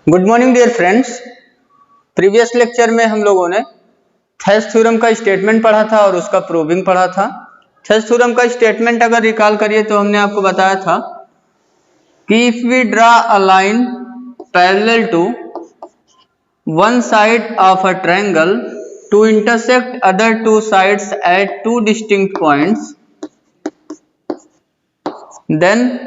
Good morning dear friends. Previous lecture में हम लोगों ने थेल्स थ्योरम का स्टेटमेंट पढ़ा था और उसका प्रूविंग पढ़ा था। थेल्स थ्योरम का स्टेटमेंट अगर रिकॉल करिए तो हमने आपको बताया था कि if we draw a line parallel to one side of a triangle to intersect other two sides at two distinct points, then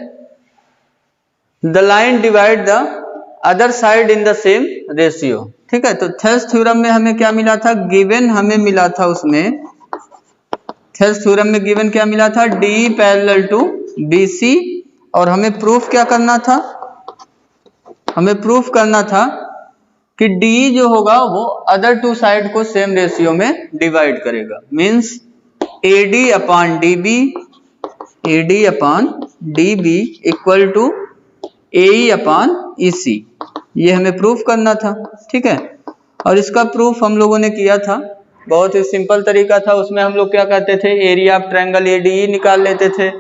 the line divide the other side in the same ratio. ठीक है, तो Thales theorem में हमें क्या मिला था, given हमें मिला था, उसमें थेल्स थ्योरम में गिवन क्या मिला था, डी पैरेलल टू बीसी, और हमें प्रूफ क्या करना था, हमें प्रूफ करना था कि डी जो होगा वो अदर टू साइड को सेम रेशियो में डिवाइड करेगा। Means AD upon DB, AD upon DB equal to A upon EC, ये हमें प्रूफ करना था। ठीक है, और इसका प्रूफ हम लोगों ने किया था, बहुत ही सिंपल तरीका था। उसमें हम लोग क्या करते थे, एरिया ऑफ ट्रायंगल एडीई निकाल लेते थे।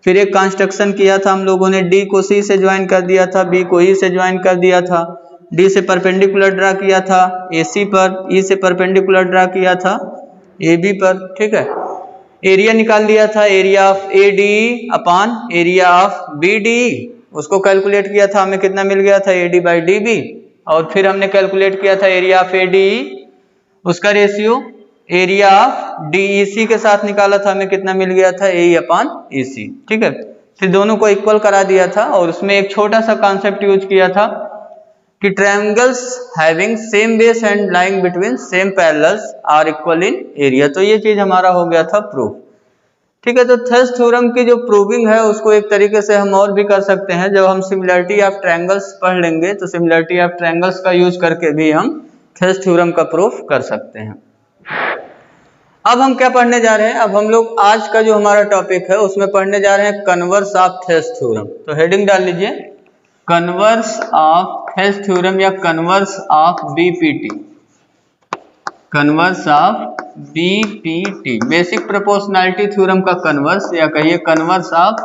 फिर एक कंस्ट्रक्शन किया था हम लोगों ने, डी को सी से ज्वाइन कर दिया था, बी को ई से ज्वाइन कर दिया था, डी से परपेंडिकुलर ड्रा किया था ए सी पर, ई से परपेंडिकुलर ड्रा किया था ए बी पर। ठीक है, एरिया निकाल लिया था, area of A D upon area of B D, उसको कैलकुलेट किया था, हमें कितना मिल गया था, एडी बाई डी बी। और फिर हमने कैलकुलेट किया था एरिया ऑफ ए डी, उसका रेशियो एरिया ऑफ डीईसी के साथ निकाला था, हमें कितना मिल गया था, ए अपॉन ईसी। ठीक है, फिर दोनों को इक्वल करा दिया था, और उसमें एक छोटा सा कॉन्सेप्ट यूज किया था कि triangles having same base and lying between same parallels are equal in area. तो ये चीज हमारा हो गया था प्रूफ। ठीक है, तो थेल्स थ्योरम की जो प्रूविंग है उसको एक तरीके से हम और भी कर सकते हैं। जब हम सिमिलरिटी ऑफ ट्रायंगल्स पढ़ लेंगे तो सिमिलरिटी ऑफ ट्रायंगल्स का यूज करके भी हम थेल्स थ्योरम का प्रूफ कर सकते हैं। अब हम क्या पढ़ने जा रहे हैं, अब हम लोग आज का जो हमारा टॉपिक है उसमें पढ़ने जा रहे हैं कन्वर्स ऑफ थेल्स थ्योरम। तो हेडिंग डाल लीजिए, कन्वर्स ऑफ थेल्स थ्योरम या converse of BPT, converse of BPT, basic proportionality theorem का कन्वर्स, या कहिए converse of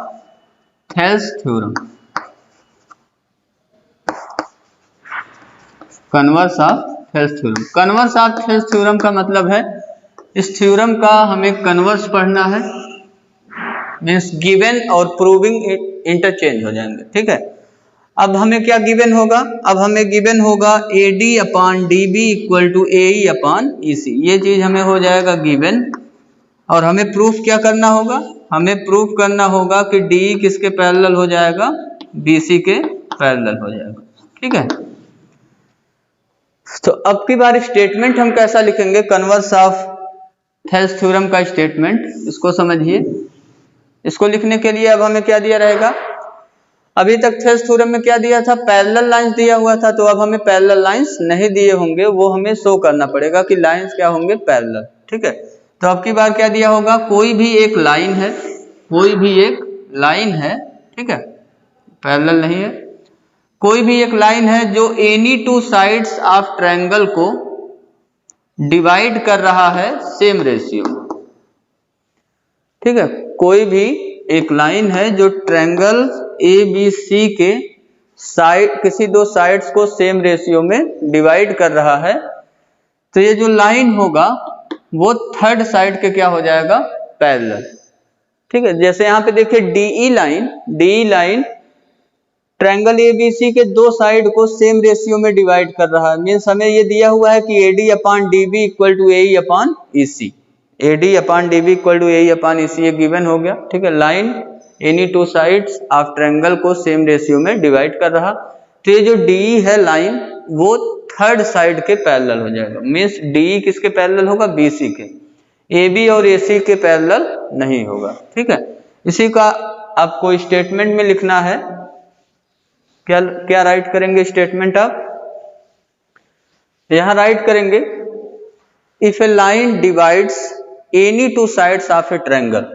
Thales theorem, converse of Thales theorem. Converse of Thales theorem का मतलब है इस थ्योरम का हमें कन्वर्स पढ़ना है, मीन्स गिवन और प्रूविंग इंटरचेंज हो जाएंगे। ठीक है, अब हमें क्या गिवन होगा, अब हमें गिवन होगा A D upon D B equal to A E upon E C, ये चीज हमें हो जाएगा गिवन। और हमें प्रूफ क्या करना होगा, हमें प्रूफ करना होगा कि डी किसके पैरेलल हो जाएगा, बी सी के पैरेलल हो जाएगा। ठीक है, तो अब की बार स्टेटमेंट हम कैसा लिखेंगे, कन्वर्स ऑफ थेल्स थ्योरम का स्टेटमेंट, इसको समझिए। इसको लिखने के लिए अब हमें क्या दिया रहेगा, अभी तक थेल्स थ्योरम में क्या दिया था, पैरेलल लाइंस दिया हुआ था, तो अब हमें पैरेलल लाइंस नहीं दिए होंगे, वो हमें शो करना पड़ेगा कि लाइंस क्या होंगे, पैरेलल। ठीक है, तो अब की बार क्या दिया होगा, कोई भी एक लाइन है, कोई भी एक लाइन है, ठीक है, पैरेलल नहीं है, कोई भी एक लाइन है जो any two sides of triangle को डिवाइड कर रहा है सेम रेशियो। ठीक है, कोई भी एक लाइन है जो ट्रायंगल ए बी सी के साइड, किसी दो साइड्स को सेम रेशियो में डिवाइड कर रहा है, तो ये जो लाइन होगा वो थर्ड साइड के क्या हो जाएगा, पैरेलल। ठीक है, जैसे यहाँ पे देखिए DE line, DE line triangle A B C के दो साइड को सेम रेशियो में डिवाइड कर रहा है। मीन्स हमें ये दिया हुआ है कि AD upon DB equal to A upon EC, AD upon DB equal to A upon EC, ये गिवन हो गया। ठीक है, line any two sides of triangle को सेम रेशियो में डिवाइड कर रहा, तो ये जो डी है लाइन वो थर्ड साइड के पैरेलल हो जाएगा। मीन्स डी किसके पैरेलल होगा, बी सी के, ए बी और ए सी के पैरेलल नहीं होगा। ठीक है, इसी का आपको स्टेटमेंट में लिखना है। क्या क्या राइट करेंगे स्टेटमेंट आप, यहां राइट करेंगे, if a line divides any two sides of A triangle,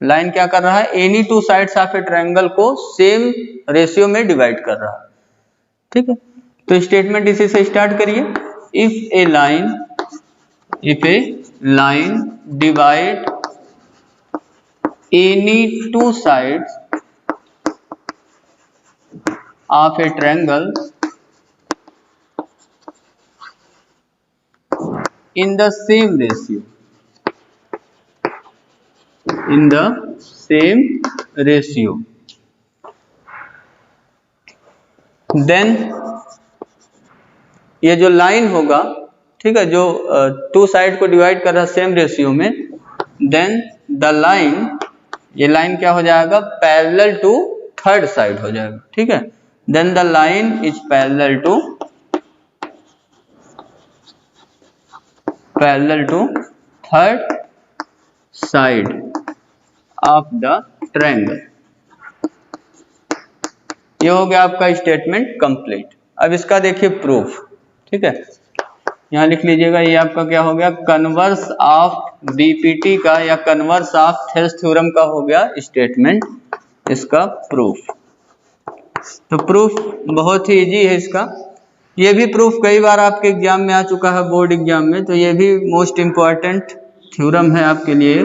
line क्या कर रहा है, any two sides of A triangle को सेम रेशियो में डिवाइड कर रहा है। ठीक है, तो स्टेटमेंट इसी से स्टार्ट करिए, if a line divide any two sides of a triangle in the same ratio, in the same ratio, then ये जो लाइन होगा, ठीक है, जो टू साइड को डिवाइड कर रहा है सेम रेशियो में, देन द लाइन, ये लाइन क्या हो जाएगा, पैरेलल टू थर्ड साइड हो जाएगा, ठीक है। Then the line is parallel to third side of the triangle. ये हो गया आपका स्टेटमेंट कंप्लीट। अब इसका देखिए प्रूफ, ठीक है, यहाँ लिख लीजिएगा, ये आपका क्या हो गया, कन्वर्स ऑफ बीपीटी का या कन्वर्स ऑफ थेल्स थ्योरम का हो गया स्टेटमेंट, इसका प्रूफ। तो प्रूफ बहुत ही इजी है इसका। ये भी प्रूफ कई बार आपके एग्जाम में आ चुका है, बोर्ड एग्जाम में, तो ये भी मोस्ट इम्पॉर्टेंट थ्योरम है आपके लिए।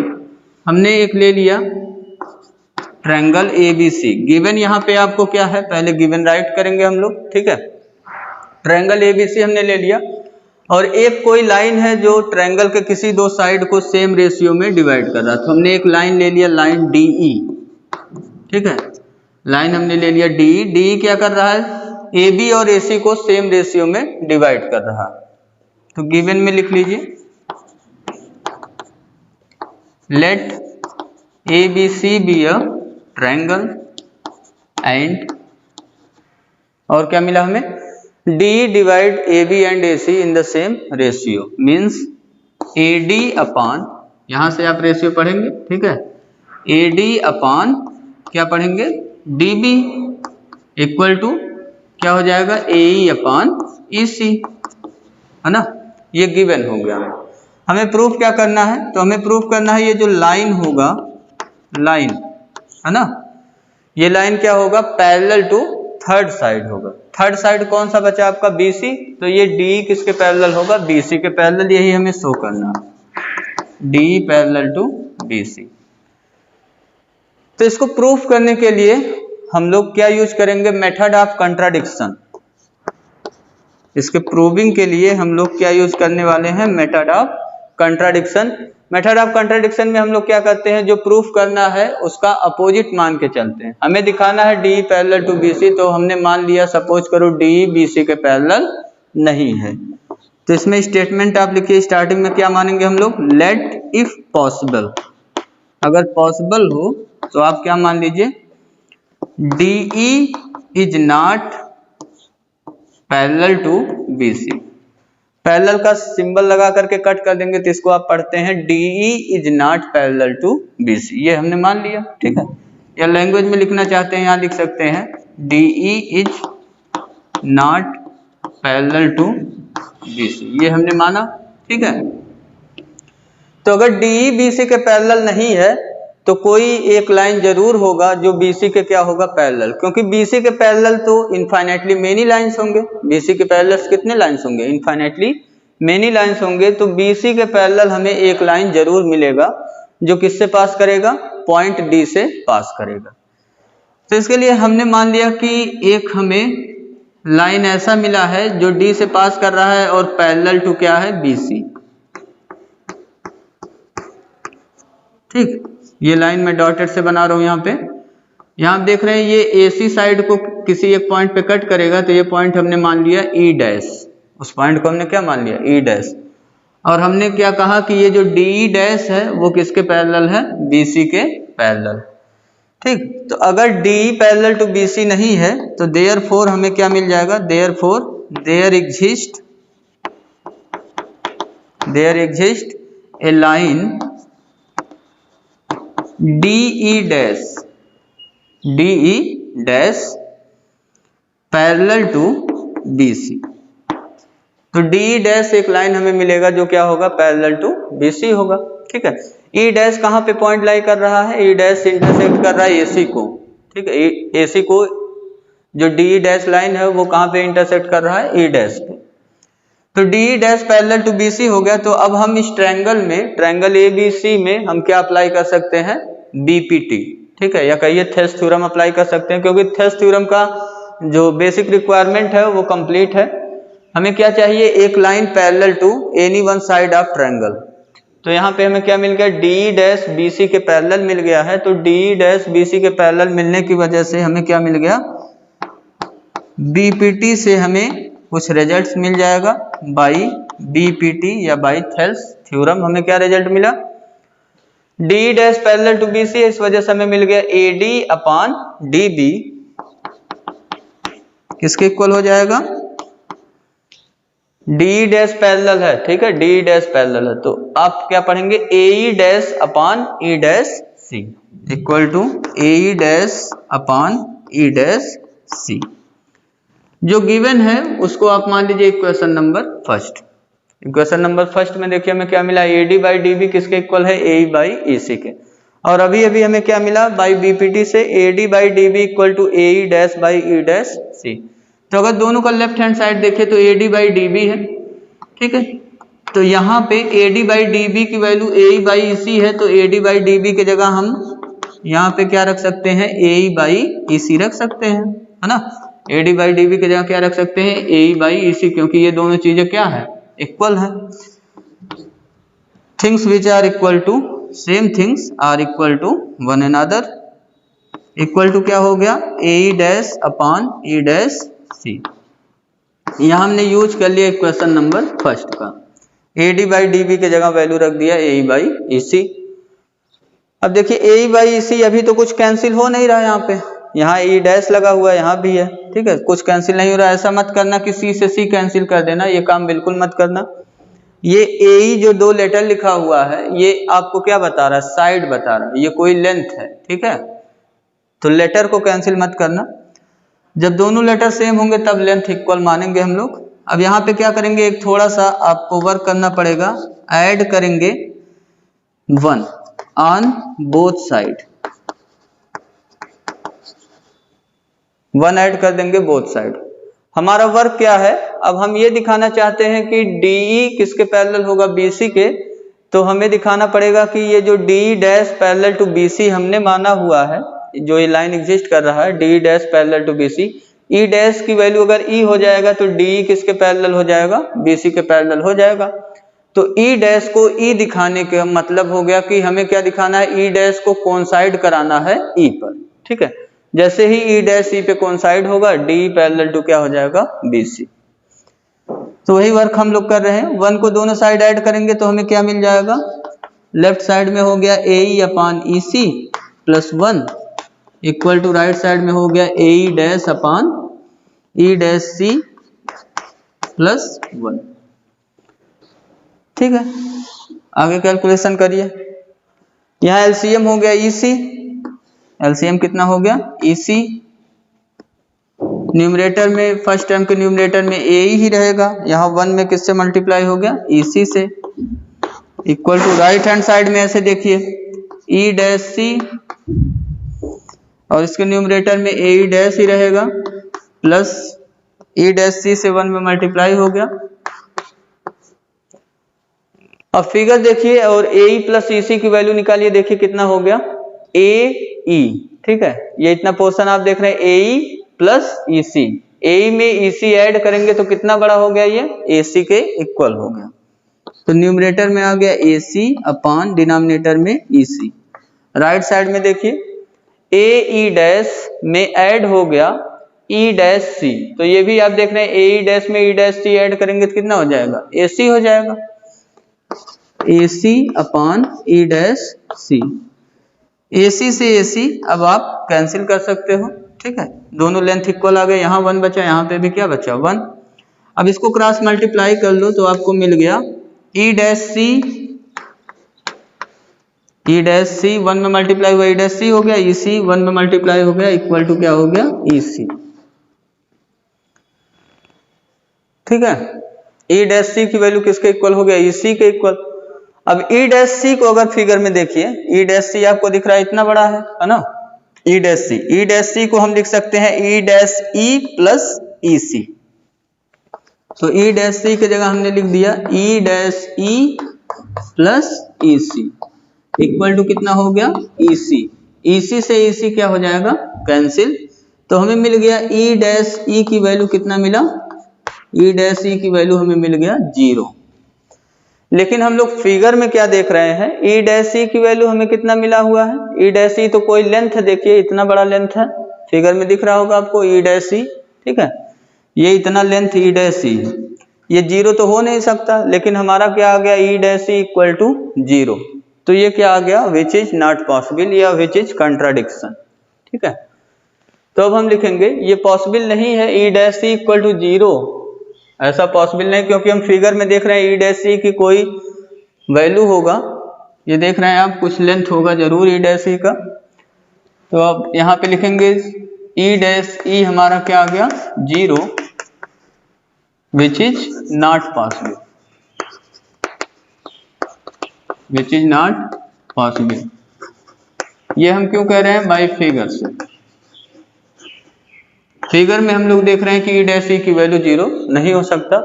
हमने एक ले लिया ट्रायंगल एबीसी, गिवन यहाँ पे आपको क्या है, पहले गिवन राइट करेंगे हम लोग, ठीक है। ट्रायंगल एबीसी हमने ले लिया, और एक कोई लाइन है जो ट्रायंगल के किसी दो साइड को सेम रेशियो में डिवाइड कर रहा है, तो हमने एक लाइन ले लिया, लाइन डीई, ठीक है, लाइन हमने ले लिया डीई। डीई क्या कर रहा है, AB और AC को सेम रेशियो में डिवाइड कर रहा है। तो गिवन में लिख लीजिए, let ABC be a triangle and, और क्या मिला हमें, D divide AB and AC in the same ratio, means AD upon, यहां से आप रेशियो पढ़ेंगे, ठीक है, AD अपॉन क्या पढ़ेंगे, DB इक्वल टू क्या हो जाएगा, AE अपॉन EC, है ना। ये गिवन हो गया। हमें प्रूफ क्या करना है, तो हमें प्रूफ करना है ये जो लाइन होगा, लाइन है ना, ये लाइन क्या होगा, पैरेलल टू थर्ड साइड होगा। थर्ड साइड कौन सा बचा आपका, BC, तो ये D किसके पैरेलल होगा, BC के पैरेलल, यही हमें शो करना है, D पैरेलल टू BC। तो इसको प्रूफ करने के लिए हम लोग क्या यूज करेंगे, मेथड ऑफ कंट्राडिक्शन। इसके प्रूविंग के लिए हम लोग क्या यूज करने वाले हैं, method of contradiction. Method of contradiction में हम लोग क्या करते हैं, जो प्रूफ करना है उसका अपोजिट मान के चलते हैं। हमें दिखाना है D पैरेलल टू BC, तो हमने मान लिया, सपोज करो D BC के पैरेलल नहीं है, तो इसमें स्टेटमेंट आप लिखिए, स्टार्टिंग में क्या मानेंगे हम लोग, लेट इफ पॉसिबल, अगर पॉसिबल हो तो आप क्या मान लीजिए, DE is not parallel to BC। Parallel का सिंबल लगा करके कट कर देंगे, तो इसको आप पढ़ते हैं DE is not parallel to BC, ये हमने मान लिया, ठीक है। या लैंग्वेज में लिखना चाहते हैं, यहाँ लिख सकते हैं DE is not parallel to BC, ये हमने माना, ठीक है। तो अगर DE BC के पैरेलल नहीं है, तो कोई एक लाइन जरूर होगा जो BC के क्या होगा, पैरेलल, क्योंकि BC के पैरेलल तो इनफाइनाइटली मेनी लाइंस होंगे। BC के पैरेलल कितने लाइंस होंगे, इनफाइनाइटली मेनी लाइंस होंगे, तो BC के पैरेलल हमें एक लाइन जरूर मिलेगा जो किससे पास करेगा, पॉइंट D से पास करेगा। तो इसके लिए हमने मान लिया कि एक हमें लाइन ऐसा मिला है जो D से पास कर रहा है और पैरेलल टू क्या है, BC, ठीक। ये लाइन मैं डॉटेड से बना रहा हूं यहाँ पे। यहाँ आप देख रहे हैं ये AC साइड को किसी एक पॉइंट पे कट करेगा, तो ये पॉइंट हमने मान लिया E डैश, उस पॉइंट को हमने क्या मान लिया, E डैश। और हमने क्या कहा कि ये जो DE डैश है वो किसके पैरेलल है, BC के पैरेलल, ठीक। तो अगर DE पैरेलल टू BC नहीं है, तो देयरफॉर हमें क्या मिल जाएगा, therefore there exist a line DE dash parallel to BC। तो DE डैश एक लाइन हमें मिलेगा जो क्या होगा, पैरेलल टू BC होगा, ठीक है। E डैश कहाँ पे पॉइंट लाई कर रहा है, E डैश इंटरसेक्ट कर रहा है AC को, ठीक है। AC को जो DE डैश लाइन है वो कहाँ पे इंटरसेक्ट कर रहा है, E डैश पे। तो DE dash parallel to BC हो गया। तो अब हम इस ट्रायंगल में, ट्रायंगल ABC में हम क्या अप्लाई कर सकते हैं, BPT, ठीक है, या कहिए थेल्स थ्योरम अप्लाई कर सकते हैं, क्योंकि थेल्स थ्योरम का जो बेसिक रिक्वायरमेंट है वो कंप्लीट है। हमें क्या चाहिए, एक line parallel to any one side of triangle. तो यहाँ पे हमें क्या मिल गया, डी डैश बी सी के पैरेलल मिल गया है। तो डी डैश बी सी के पैरेलल मिलने की वजह से हमें क्या मिल गया, बीपीटी से हमें कुछ रिजल्ट्स मिल जाएगा। बाई बीपीटी या बाई थेल्स थ्योरम हमें क्या रिजल्ट मिला, D dash parallel to B C, इस वजह से हमें मिल गया A D upon D B किसके इक्वल हो जाएगा, डी डैश पैरेलल है, ठीक है, डी डैश पैरेलल है। तो आप क्या पढ़ेंगे, A E dash upon E dash C equal to A E dash upon E dash C. जो गिवन है उसको आप मान लीजिए equation number first. Equation number first में देखिए हमें क्या मिला, A D by D B किसके इक्वल है, A E by E C के। और अभी अभी हमें क्या मिला, बाई बीपीटी से A D by D B equal to A E dash by E dash C. तो अगर दोनों का लेफ्ट हैंड साइड देखें तो A D by D B है, ठीक है। तो यहाँ पे A D by D B की value A E by E C है, तो A D by D B की जगह हम यहाँ पे क्या रख सकते हैं, ए ई बाई ई सी रख सकते हैं, है ना। A D by D B की जगह क्या रख सकते हैं, ए ई बाई ई सी, क्योंकि ये दोनों चीजें क्या है, इक्वल है। Things which are equal to, same things are equal to one another, equal to क्या हो गया, A E dash upon E dash C. यहां हमने यूज कर लिया इक्वेशन नंबर फर्स्ट का, A D by D B की जगह वैल्यू रख दिया ए ई बाई ई सी। अब देखिए ए ई बाई ई सी अभी तो कुछ कैंसिल हो नहीं रहा है, यहाँ पे यहाँ ई डैश लगा हुआ है, यहाँ भी है, ठीक है, कुछ कैंसिल नहीं हो रहा है। ऐसा मत करना कि सी से सी कैंसिल कर देना, ये काम बिल्कुल मत करना। ये ए ई जो दो लेटर लिखा हुआ है ये आपको क्या बता रहा है, साइड बता रहा है, ये कोई लेंथ है, ठीक है। तो लेटर को कैंसिल मत करना, जब दोनों लेटर सेम होंगे तब लेंथ इक्वल मानेंगे हम लोग। अब यहाँ पे क्या करेंगे, एक थोड़ा सा आपको वर्क करना पड़ेगा, ऐड करेंगे 1 ऑन बोथ साइड, 1 ऐड कर देंगे बोथ साइड। हमारा वर्क क्या है, अब हम ये दिखाना चाहते हैं कि डीई किसके पैरेलल होगा, बीसी के। तो हमें दिखाना पड़ेगा कि ये जो D dash parallel to BC हमने माना हुआ है, जो ये लाइन एग्जिस्ट कर रहा है, D dash parallel to BC, E dash की वैल्यू अगर ई हो जाएगा तो डी किसके पैरेलल हो जाएगा, बीसी के पैरेलल हो जाएगा। तो ई डैश को ई दिखाने का मतलब हो गया कि हमें क्या दिखाना है, ई डैश को कोइंसाइड कराना है ई पर, ठीक है। जैसे ही ई डैश ई पे कोइंसाइड होगा, डी पैरेलल टू क्या हो जाएगा, बीसी। तो वही वर्क हम लोग कर रहे हैं। 1 को दोनों साइड ऐड करेंगे तो हमें क्या मिल जाएगा, लेफ्ट साइड में हो गया A E upon E C plus 1 equal to right side में हो गया A E dash upon E dash C plus 1, ठीक है। आगे कैलकुलेशन करिए, यहाँ एलसीएम हो गया ईसी, एलसीएम कितना हो गया, ईसी। न्यूमरेटर में फर्स्ट टर्म के न्यूमरेटर में ए ही रहेगा, यहाँ 1 में किससे मल्टीप्लाई हो गया, ईसी से, equal to right hand side में ऐसे देखिए ई डैश सी, और इसके न्यूमरेटर में ए ई डैश ही रहेगा, प्लस ई डैश सी से 1 में मल्टीप्लाई हो गया। अब फिगर देखिए और ए ई प्लस ई सी की वैल्यू निकालिए, देखिए कितना हो गया, ए ई, ठीक है। ये इतना पोर्शन आप देख रहे हैं ए ई प्लस ई सी, ए में ई सी ऐड करेंगे तो कितना बड़ा हो गया, ये ए सी के इक्वल हो गया। तो न्यूमरेटर में आ गया ए सी अपॉन डिनोमिनेटर में ई सी। राइट साइड में देखिए ए ई डैश में ऐड हो गया ई डैश सी, तो ये भी आप देख रहे हैं ए ई डैश में ई डैश सी ऐड करेंगे तो कितना हो जाएगा, ए सी हो जाएगा, ए सी अपॉन ई डैश सी। ए सी से ए सी अब आप कैंसिल कर सकते हो, ठीक है। दोनों लेंथ इक्वल आ गए, यहाँ 1 बचा, यहाँ पे भी क्या बचा, 1। अब इसको क्रॉस मल्टीप्लाई कर लो तो आपको मिल गया ई डैश सी, ई डैश सी 1 में मल्टीप्लाई हुआ, ई डैश सी हो गया, ई सी 1 में मल्टीप्लाई हो गया, इक्वल टू क्या हो गया, ई सी, ठीक है। ई डैश सी की वैल्यू किसके इक्वल हो गया, ई सी के इक्वल। अब ई डैश सी को अगर फिगर में देखिए, ई डैश सी आपको दिख रहा है इतना बड़ा है ना, ई डैश सी, ई डैश सी को हम लिख सकते हैं E dash E plus E सी। तो ई डैश सी की जगह हमने लिख दिया E dash E plus E C equal to कितना हो गया, ई सी। ई सी से ई सी क्या हो जाएगा, कैंसिल। तो हमें मिल गया ई डैश ई की वैल्यू कितना मिला, ई डैश ई की वैल्यू हमें मिल गया 0। लेकिन हम लोग फिगर में क्या देख रहे हैं, ई डैश ई की वैल्यू हमें कितना मिला हुआ है, ई डैश ई तो कोई लेंथ है, देखिए इतना बड़ा लेंथ है, फिगर में दिख रहा होगा आपको ई डैश ई, ठीक है, ये इतना लेंथ ई डैश ई, ये 0 तो हो नहीं सकता, लेकिन हमारा क्या आ गया, E dash E equal to 0, तो ये क्या आ गया, विच इज नॉट पॉसिबल या विच इज कंट्राडिक्शन, ठीक है। तो अब हम लिखेंगे ये पॉसिबल नहीं है E dash E equal to 0, ऐसा पॉसिबल नहीं, क्योंकि हम फिगर में देख रहे हैं ई डैश ई की कोई वैल्यू होगा, ये देख रहे हैं आप कुछ लेंथ होगा जरूर ई डैश ई का। तो अब यहाँ पे लिखेंगे ई डैश ई हमारा क्या आ गया 0 which is not possible, which is not possible. ये हम क्यों कह रहे हैं, बाई फिगर से, फिगर में हम लोग देख रहे हैं कि ई डैश ई की वैल्यू 0 नहीं हो सकता।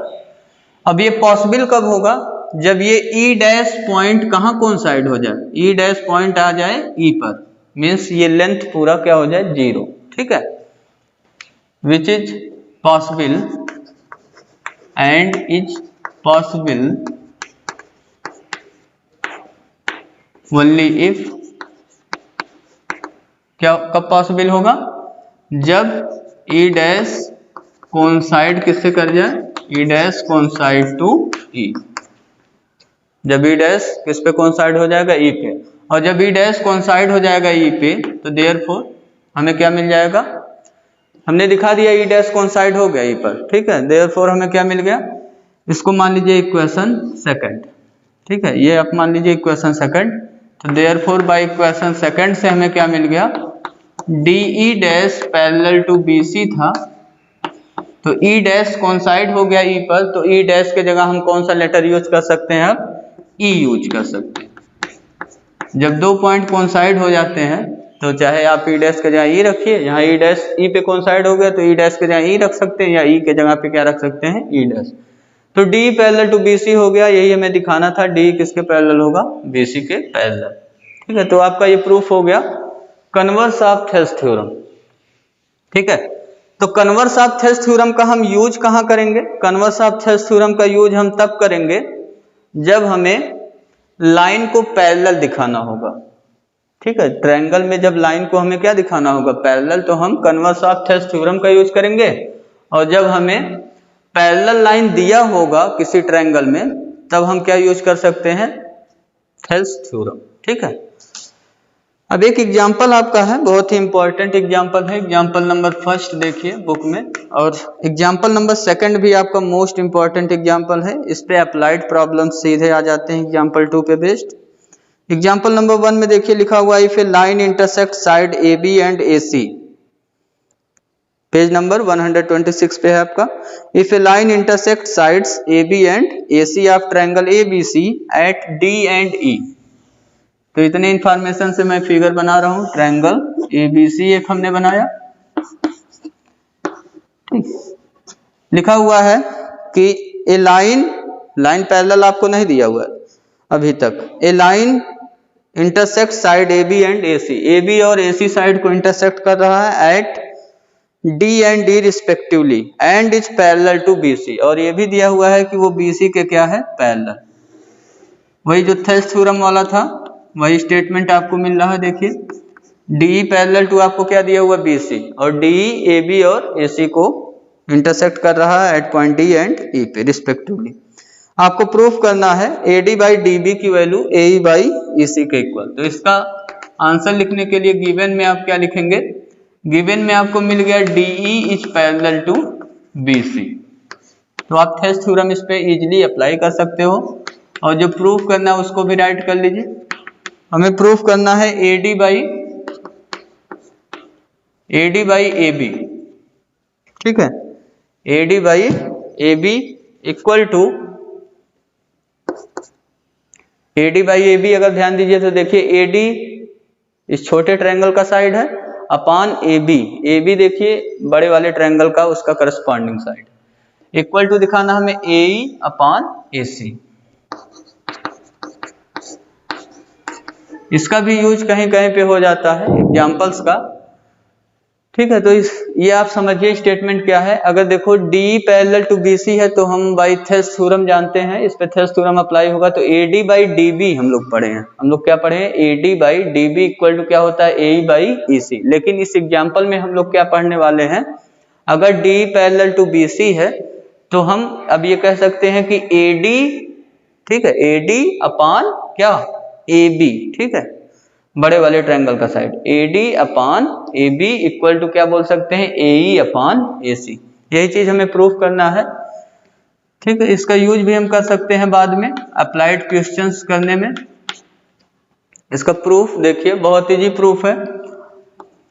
अब ये पॉसिबल कब होगा, जब ये ई डैश पॉइंट कहाँ कोइंसाइड हो जाए, ई डैश पॉइंट आ जाए ई पर, मीन्स ये लेंथ पूरा क्या हो जाए 0, ठीक है। Which is possible and is possible only if, क्या कब पॉसिबल होगा, जब ई डैश कोइंसाइड किससे कर जाए, ई डैश कोइंसाइड टू ई, जब ई डैश किस पे कोइंसाइड हो जाएगा, ई पे, और जब ई डैश कोइंसाइड हो जाएगा ई पे, तो देयरफॉर हमें क्या मिल जाएगा, हमने दिखा दिया ई डैश कोइंसाइड हो गया ई पर, ठीक है, देयरफॉर हमें क्या मिल गया, इसको मान लीजिए इक्वेशन सेकंड, ठीक है, ये आप मान लीजिए इक्वेशन सेकंड। तो देयरफॉर बाय इक्वेशन सेकंड से हमें क्या मिल गया, D E dash parallel to B C था, तो ई डैश कोइंसाइड हो गया ई पर, तो ई डैश के जगह हम कौन सा लेटर यूज कर सकते हैं, अब ई यूज कर सकते हैं। जब दो पॉइंट कोइंसाइड हो जाते हैं तो चाहे आप ई डैश के जगह ई रखिए, यहाँ ई डैश ई पे कोइंसाइड हो गया तो ई डैश के जगह ई रख सकते हैं, या ई के जगह पे क्या रख सकते हैं, ई डैश। तो D parallel to B C हो गया, यही हमें दिखाना था, डी किसके पैरेलल होगा, बी सी के पैरेलल, ठीक है। तो आपका ये प्रूफ हो गया कन्वर्स ऑफ थेल्स थ्योरम, ठीक है। तो कन्वर्स ऑफ थेल्स थ्योरम का हम यूज कहां करेंगे, कन्वर्स ऑफ थेल्स थ्योरम का यूज हम तब करेंगे जब हमें लाइन को पैरेलल दिखाना होगा, ठीक है। ट्रायंगल में जब लाइन को हमें क्या दिखाना होगा, पैरेलल, तो हम कन्वर्स ऑफ थेल्स थ्योरम का यूज करेंगे। और जब हमें पैरेलल लाइन दिया होगा किसी ट्रायंगल में, तब हम क्या यूज कर सकते हैं, थेल्स थ्योरम, ठीक है। अब एक एग्जाम्पल आपका है, बहुत ही इंपॉर्टेंट एग्जाम्पल है, एग्जाम्पल नंबर फर्स्ट देखिए बुक में, और एग्जाम्पल नंबर सेकंड भी आपका मोस्ट इंपॉर्टेंट एग्जाम्पल है, इस पे अप्लाइड प्रॉब्लम सीधे आ जाते हैं एग्जाम्पल 2 पे बेस्ड। एग्जाम्पल नंबर 1 में देखिए लिखा हुआ है, if a line intersect side A B and A C, page number 126 पे है आपका। If a line intersect sides A B and A C of triangle A B C at D and E, तो इतने information से मैं figure बना रहा हूं, ट्रायंगल एबीसी एक हमने बनाया, ठीक। लिखा हुआ है कि ए लाइन पैरेलल आपको नहीं दिया हुआ है अभी तक, a line intersect side A B and A C, A B और ए सी साइड को इंटरसेक्ट कर रहा है at D and D respectively and is parallel to B C, और ये भी दिया हुआ है कि वो बी सी के क्या है, पैरेलल। वही जो थेल्स थ्योरम वाला था वही स्टेटमेंट आपको मिल रहा है, देखिए डी पैरेलल टू आपको क्या दिया हुआ, बी सी, और डी ए बी और ए सी को इंटरसेक्ट कर रहा है at point D and E पे रिस्पेक्टिवली। आपको प्रूफ करना है A D by D B की value A E by E C के इक्वल। तो इसका आंसर लिखने के लिए गिवन में आप क्या लिखेंगे, गिवन में आपको मिल गया D E is parallel to B C, तो आप थेल्स थ्योरम इस पे इजीली अप्लाई कर सकते हो, और जो प्रूफ करना है उसको भी राइट कर लीजिए। हमें प्रूफ करना है A D by A B, ठीक है, A D by A B equal to, A D by A B अगर ध्यान दीजिए तो देखिए ए डी इस छोटे ट्रायंगल का साइड है अपान ए बी देखिए बड़े वाले ट्रायंगल का उसका करस्पॉन्डिंग साइड, इक्वल टू दिखाना हमें ए ई अपान ए सी। इसका भी यूज कहीं कहीं पे हो जाता है एग्जाम्पल्स का, ठीक है। तो ये आप समझिए स्टेटमेंट क्या है। अगर देखो D पैरेलल टू BC है तो हम बाई थेल्स थ्योरम जानते हैं, इस पे थेल्स थ्योरम अप्लाई होगा तो AD बाई DB हम लोग पढ़े हैं। हम लोग क्या पढ़े हैं? AD by DB equal to क्या होता है? AE by EC। लेकिन इस एग्जाम्पल में हम लोग क्या पढ़ने वाले हैं? अगर D पैरेलल टू BC है तो हम अब ये कह सकते हैं कि AD, ठीक है, AD अपान क्या? AB, ठीक है, बड़े वाले ट्रायंगल का side AD upon AB equal to क्या बोल सकते हैं? AE अपान AC। यही चीज हमें प्रूफ करना है, ठीक है। इसका यूज भी हम कर सकते हैं बाद में अप्लाइड क्वेश्चंस करने में। इसका प्रूफ देखिए, बहुत इजी प्रूफ है।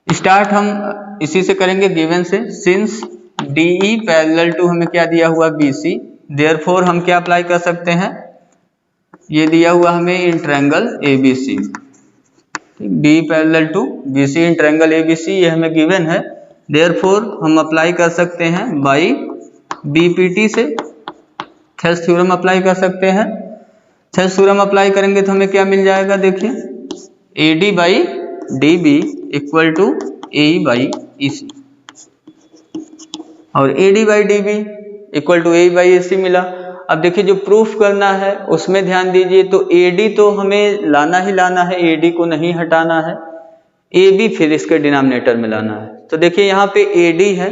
स्टार्ट हम इसी से करेंगे, गिवन से। सिंस DE पैरेलल टू हमें क्या दिया हुआ? BC, देयरफॉर हम क्या अप्लाई कर सकते हैं? ये दिया हुआ हमें in triangle ABC, D parallel to BC in triangle ABC, ये हमें गिवन है। देयरफॉर हम अप्लाई कर सकते हैं बाई BPT से, थेल्स थ्योरम अप्लाई कर सकते हैं। थेल्स थ्योरम अप्लाई करेंगे तो हमें क्या मिल जाएगा? देखिए, AD by DB equal to AE by EC, और AD by DB equal to AE by EC मिला। अब देखिए जो प्रूफ करना है उसमें ध्यान दीजिए, तो AD तो हमें लाना ही लाना है, AD को नहीं हटाना है। AB फिर इसके डिनोमिनेटर में लाना है। तो देखिए यहाँ पे AD है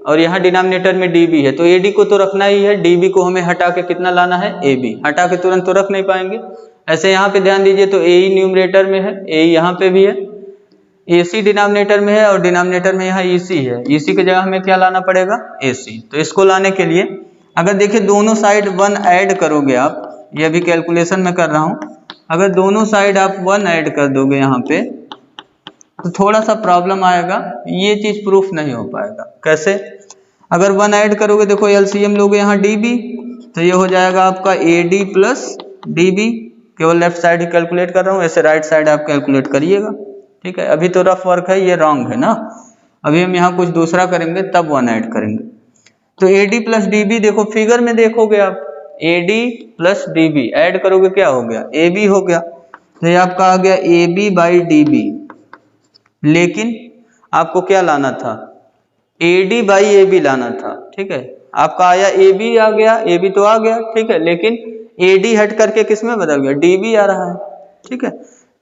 और यहाँ डिनोमिनेटर में DB है, तो AD को तो रखना ही है, DB को हमें हटा के कितना लाना है? AB। हटा के तुरंत तो रख नहीं पाएंगे। ऐसे यहाँ पे ध्यान दीजिए तो AE न्यूमरेटर में है, AE यहाँ पे भी है, AC डिनोमिनेटर में है और डिनोमिनेटर में यहाँ EC है। EC की जगह हमें क्या लाना पड़ेगा? AC। तो इसको लाने के लिए अगर देखिए दोनों साइड 1 ऐड करोगे आप, ये अभी कैलकुलेशन में कर रहा हूं, अगर दोनों साइड आप 1 ऐड कर दोगे यहाँ पे तो थोड़ा सा प्रॉब्लम आएगा, ये चीज प्रूफ नहीं हो पाएगा। कैसे? अगर 1 ऐड करोगे, देखो LCM लोगे यहाँ DB, तो ये हो जाएगा आपका AD प्लस DB। केवल लेफ्ट साइड ही कैलकुलेट कर रहा हूँ, ऐसे राइट साइड आप कैलकुलेट करिएगा, ठीक है। अभी तो रफ वर्क है, ये रॉन्ग है ना। अभी हम यहाँ कुछ दूसरा करेंगे तब 1 ऐड करेंगे। तो AD प्लस DB, देखो फिगर में देखोगे आप, AD प्लस DB ऐड करोगे क्या हो गया? AB हो गया। तो ये आपका आ गया AB बाई DB। लेकिन आपको क्या लाना था? AD बाई AB लाना था, ठीक है। आपका आया AB आ गया, AB तो आ गया, ठीक है, लेकिन AD हट करके किस में बदल गया? DB आ रहा है, ठीक है।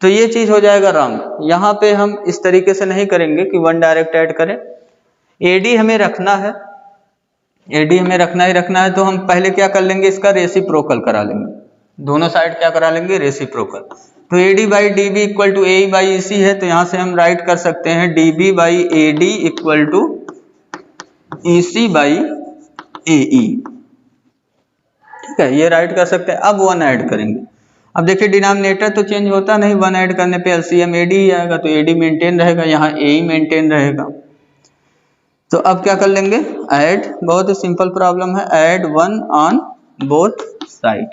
तो ये चीज हो जाएगा रॉन्ग। यहाँ पे हम इस तरीके से नहीं करेंगे कि 1 डायरेक्ट ऐड करें। AD हमें रखना है, AD हमें रखना ही रखना है, तो हम पहले क्या कर लेंगे? इसका रेसिप्रोकल करा लेंगे। दोनों साइड क्या करा लेंगे? रेसिप्रोकल। तो AD by DB equal to AE by EC है, तो यहाँ से हम राइट कर सकते हैं DB by AD equal to EC by AE, ठीक है, ये राइट कर सकते हैं। अब 1 ऐड करेंगे। अब देखिए डिनोमिनेटर तो चेंज होता नहीं, 1 ऐड करने पे LCM AD ही आएगा, तो AD मेंटेन रहेगा, यहाँ AE मेंटेन रहेगा। तो अब क्या कर लेंगे? ऐड, बहुत ही सिंपल प्रॉब्लम है। ऐड 1 ऑन बोथ साइड,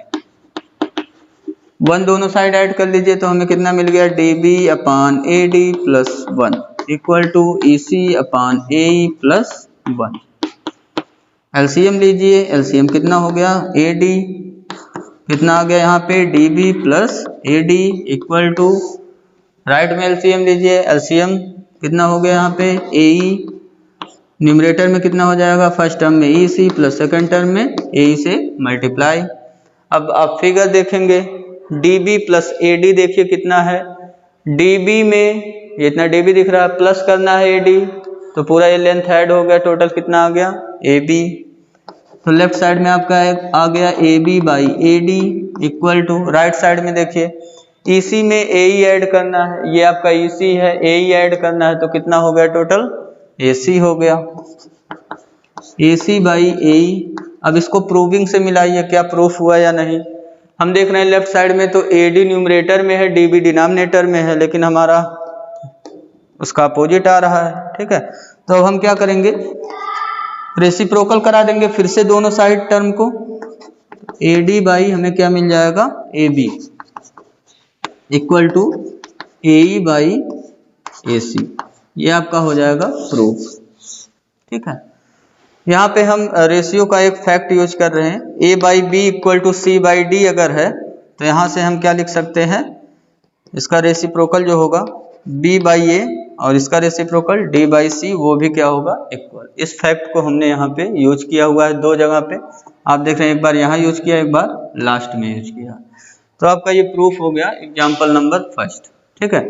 1 दोनों साइड ऐड कर लीजिए तो हमें कितना मिल गया? DB upon AD plus 1 equal to EC upon AE plus 1। LCM लीजिए, LCM कितना हो गया? AD कितना आ गया यहाँ पे? DB plus AD equal to, right में LCM लीजिए, LCM कितना हो गया यहाँ पे? AE, न्यूमरेटर में कितना हो जाएगा? फर्स्ट टर्म में EC प्लस सेकंड टर्म में AE से मल्टीप्लाई। अब आप फिगर देखेंगे, DB प्लस AD देखिए कितना है? DB में ये इतना DB दिख रहा है, प्लस करना है AD, तो पूरा ये लेंथ ऐड हो गया, टोटल कितना आ गया? AB। तो लेफ्ट साइड में आपका आ गया AB by AD equal to, right side में देखिए EC में AE ऐड करना है, ये आपका EC है, AE ऐड करना है, तो कितना हो गया टोटल? AC हो गया, AC बाई AE। अब इसको प्रूविंग से मिलाइए, क्या प्रूफ हुआ या नहीं। हम देख रहे हैं लेफ्ट साइड में तो AD न्यूमरेटर में है, DB डिनोमिनेटर में है, लेकिन हमारा उसका अपोजिट आ रहा है, ठीक है। तो अब हम क्या करेंगे? रेसिप्रोकल करा देंगे फिर से दोनों साइड टर्म को। AD बाई हमें क्या मिल जाएगा? AB equal to AE by AC, ये आपका हो जाएगा प्रूफ, ठीक है। यहाँ पे हम रेशियो का एक फैक्ट यूज कर रहे हैं, A by B equal to C by D अगर है तो यहाँ से हम क्या लिख सकते हैं? इसका रेसिप्रोकल जो होगा बी बाई ए और इसका रेसिप्रोकल डी बाई सी, वो भी क्या होगा इक्वल। इस फैक्ट को हमने यहाँ पे यूज किया हुआ है दो जगह पे, आप देख रहे हैं, एक बार यहाँ यूज किया, एक बार लास्ट में यूज किया। तो आपका ये प्रूफ हो गया एग्जाम्पल नंबर फर्स्ट। ठीक है,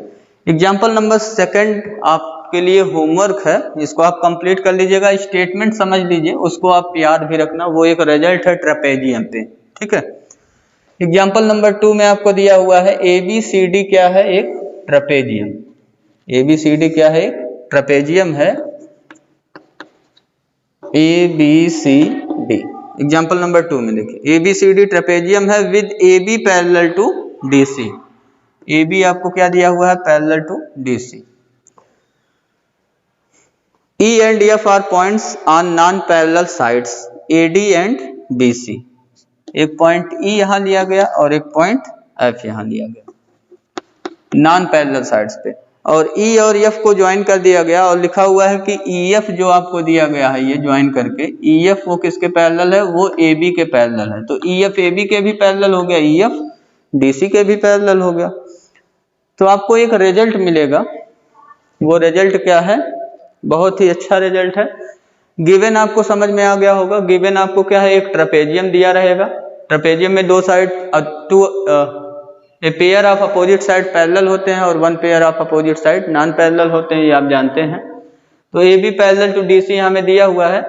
एग्जाम्पल नंबर सेकंड आपके लिए होमवर्क है, इसको आप कंप्लीट कर लीजिएगा। स्टेटमेंट समझ लीजिए, उसको आप याद भी रखना, वो एक रिजल्ट है ट्रेपेजियम पे। ठीक है, एग्जाम्पल नंबर 2 में आपको दिया हुआ है ABCD क्या है, एक ट्रेपेजियम। ABCD क्या है, एक ट्रेपेजियम है ABCD। एग्जाम्पल नंबर 2 में देखिए ABCD ट्रेपेजियम है with AB parallel to DC। AB आपको क्या दिया हुआ है, parallel to DC। E and F are points on non-parallel sides AD and BC। एक पॉइंट E यहां लिया गया और एक पॉइंट F यहां लिया गया नॉन पैरेलल साइड्स पे, और E और F को ज्वाइन कर दिया गया और लिखा हुआ है कि EF जो आपको दिया गया है ये ज्वाइन करके, EF वो किसके पैरेलल है, वो AB के पैरेलल है। तो EF AB के भी पैरेलल हो गया, EF DC के भी पैरेलल हो गया। तो आपको एक रिजल्ट मिलेगा, वो रिजल्ट क्या है, बहुत ही अच्छा रिजल्ट है। गिवन आपको समझ में आ गया होगा। गिवन आपको क्या है, एक ट्रेपेजियम दिया रहेगा, ट्रेपेजियम में दो side a pair of opposite side parallel होते हैं और one pair of opposite side non parallel होते हैं, ये आप जानते हैं। तो A B parallel to DC हमें दिया हुआ है,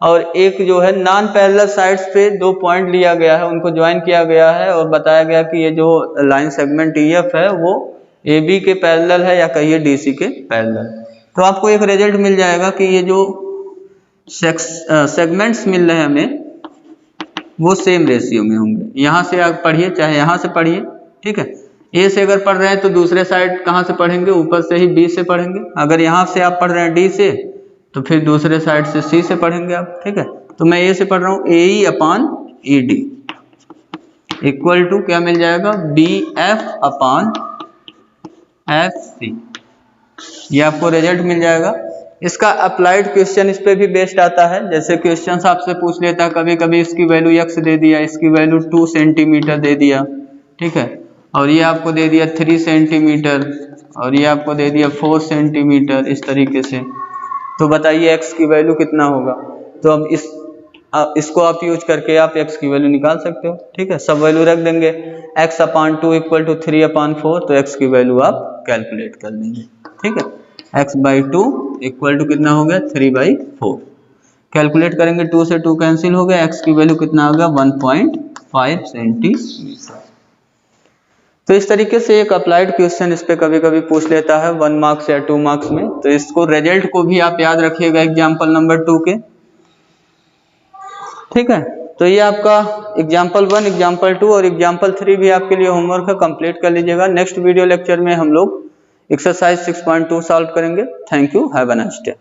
और एक जो है नॉन पैरेलल साइड्स पे दो पॉइंट लिया गया है, उनको ज्वाइन किया गया है और बताया गया कि ये जो लाइन सेगमेंट EF है वो AB के पैरेलल है या कहिए DC के पैरेलल। तो आपको एक रिजल्ट मिल जाएगा कि ये जो सेगमेंट्स मिल रहे हैं हमें वो सेम रेशियो में होंगे। यहाँ से आप पढ़िए चाहे यहाँ से पढ़िए, ठीक है। A से अगर पढ़ रहे हैं तो दूसरे साइड कहाँ से पढ़ेंगे, ऊपर से ही B से पढ़ेंगे। अगर यहाँ से आप पढ़ रहे हैं D से तो फिर दूसरे साइड से C से पढ़ेंगे आप, ठीक है। तो मैं A से पढ़ रहा हूँ, AE upon ED equal to क्या मिल जाएगा, BF अपॉन FC। ये आपको रिजल्ट मिल जाएगा। इसका अप्लाइड क्वेश्चन इस पे भी बेस्ड आता है। जैसे क्वेश्चन आपसे पूछ लेता है, कभी कभी इसकी वैल्यू x दे दिया, इसकी वैल्यू 2 सेंटीमीटर दे दिया, ठीक है, और ये आपको दे दिया 3 सेंटीमीटर और ये आपको दे दिया 4 सेंटीमीटर, इस तरीके से। तो बताइए x की वैल्यू कितना होगा। तो अब इसको आप यूज करके आप x की वैल्यू निकाल सकते हो, ठीक है। सब वैल्यू रख देंगे, x upon 2 equal to 3 upon 4, तो x की वैल्यू आप कैलकुलेट कर लेंगे, ठीक है। x बाई 2 इक्वल टू कितना हो गया, 3 बाई 4। कैलकुलेट करेंगे, 2 से 2 कैंसिल हो गया, x की वैल्यू कितना हो गया, 1.5 सेंटीमीटर। तो इस तरीके से एक अप्लाइड क्वेश्चन इस पे कभी कभी पूछ लेता है 1 मार्क्स या 2 मार्क्स में। तो इसको रिजल्ट को भी आप याद रखिएगा एग्जाम्पल नंबर 2 के, ठीक है। तो ये आपका एग्जाम्पल 1, एग्जाम्पल 2 और एग्जाम्पल 3 भी आपके लिए होमवर्क है, कंप्लीट कर लीजिएगा। नेक्स्ट वीडियो लेक्चर में हम लोग एक्सरसाइज 6.2 सॉल्व करेंगे। Thank you, have a nice day.